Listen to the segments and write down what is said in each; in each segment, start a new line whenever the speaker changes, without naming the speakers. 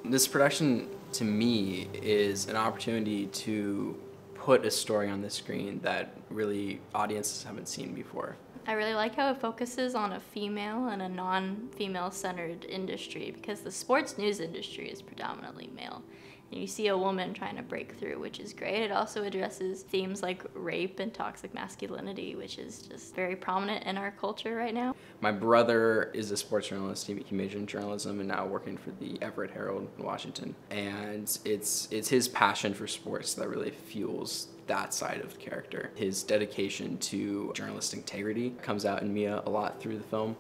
This production, to me, is an opportunity to put a story on the screen that really audiences haven't seen before.
I really like how it focuses on a female and a non-female centered industry because the sports news industry is predominantly male. And you see a woman trying to break through, which is great. It also addresses themes like rape and toxic masculinity, which is just very prominent in our culture right now.
My brother is a sports journalist. He majored in journalism and now working for the Everett Herald in Washington. And it's his passion for sports that really fuels that side of the character. His dedication to journalistic integrity comes out in Mia a lot through the film.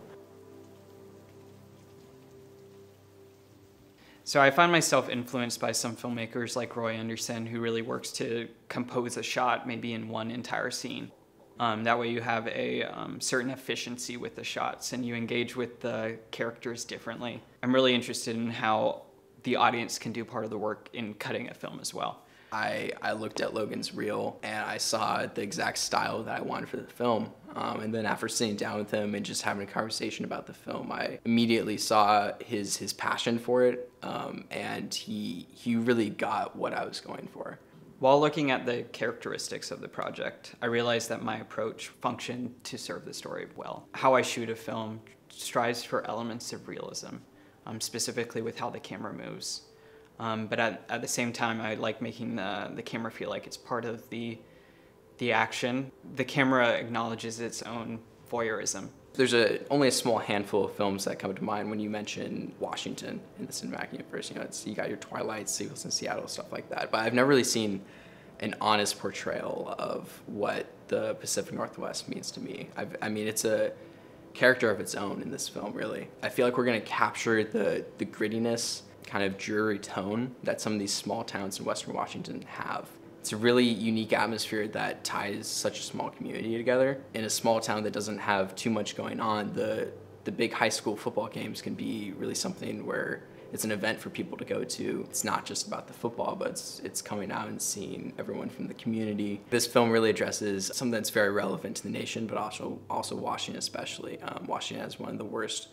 So I find myself influenced by some filmmakers like Roy Andersson, who really works to compose a shot maybe in one entire scene. That way you have a certain efficiency with the shots and you engage with the characters differently. I'm really interested in how the audience can do part of the work in cutting a film as well.
I looked at Logan's reel and I saw the exact style that I wanted for the film. And then after sitting down with him and just having a conversation about the film, I immediately saw his passion for it, and he really got what I was going for.
While looking at the characteristics of the project, I realized that my approach functioned to serve the story well. How I shoot a film strives for elements of realism, specifically with how the camera moves. But at the same time, I like making the camera feel like it's part of the action. The camera acknowledges its own voyeurism.
There's only a small handful of films that come to mind when you mention Washington in the cinematic universe. You got your Twilight, Sleepless in Seattle, stuff like that. But I've never really seen an honest portrayal of what the Pacific Northwest means to me. I mean, it's a character of its own in this film, really. I feel like we're gonna capture the grittiness, kind of dreary tone that some of these small towns in Western Washington have. It's a really unique atmosphere that ties such a small community together. In a small town that doesn't have too much going on, the big high school football games can be really something where it's an event for people to go to. It's not just about the football, but it's coming out and seeing everyone from the community. This film really addresses something that's very relevant to the nation, but also Washington especially. Washington has one of the worst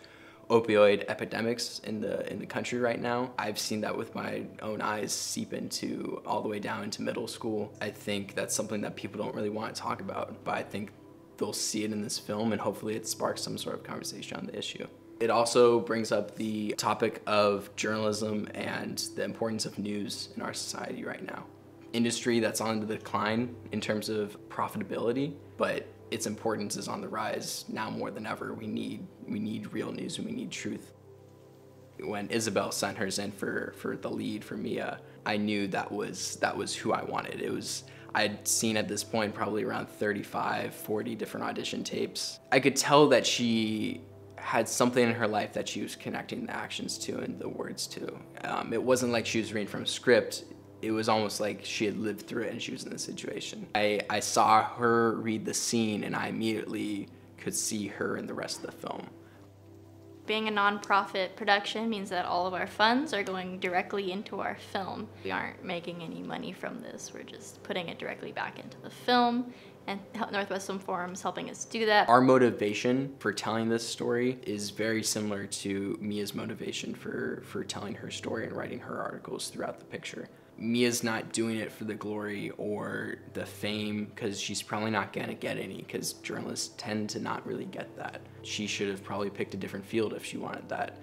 opioid epidemics in the country right now. I've seen that with my own eyes seep into all the way down into middle school. I think that's something that people don't really want to talk about, but I think they'll see it in this film and hopefully it sparks some sort of conversation on the issue. It also brings up the topic of journalism and the importance of news in our society right now. Industry that's on the decline in terms of profitability, but its importance is on the rise now more than ever. We need real news and we need truth. When Isabel sent hers in for the lead for Mia, I knew that was who I wanted. I'd seen at this point probably around 35, 40 different audition tapes. I could tell that she had something in her life that she was connecting the actions to and the words to. It wasn't like she was reading from a script. It was almost like she had lived through it and she was in the situation. I saw her read the scene and I immediately could see her in the rest of the film.
Being a nonprofit production means that all of our funds are going directly into our film. We aren't making any money from this. We're just putting it directly back into the film, and Northwest Film Forum is helping us do that.
Our motivation for telling this story is very similar to Mia's motivation for telling her story and writing her articles throughout the picture. Mia's not doing it for the glory or the fame, because she's probably not gonna get any, because journalists tend to not really get that. She should have probably picked a different field if she wanted that.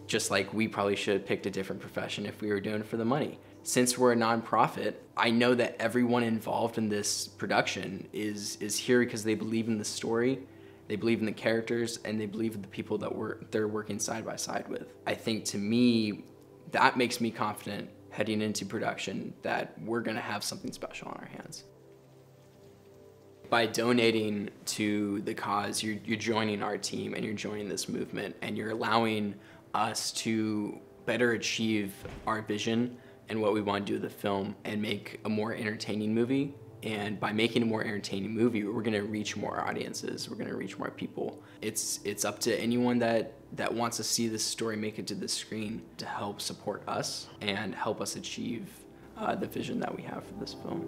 Just like we probably should have picked a different profession if we were doing it for the money. Since we're a nonprofit, I know that everyone involved in this production is here because they believe in the story, they believe in the characters, and they believe in the people that they're working side by side with. I think to me, that makes me confident heading into production that we're gonna have something special on our hands. By donating to the cause, you're joining our team and you're joining this movement and you're allowing us to better achieve our vision and what we want to do with the film and make a more entertaining movie. And by making a more entertaining movie, we're gonna reach more audiences, we're gonna reach more people. It's up to anyone that wants to see this story make it to the screen to help support us and help us achieve the vision that we have for this film.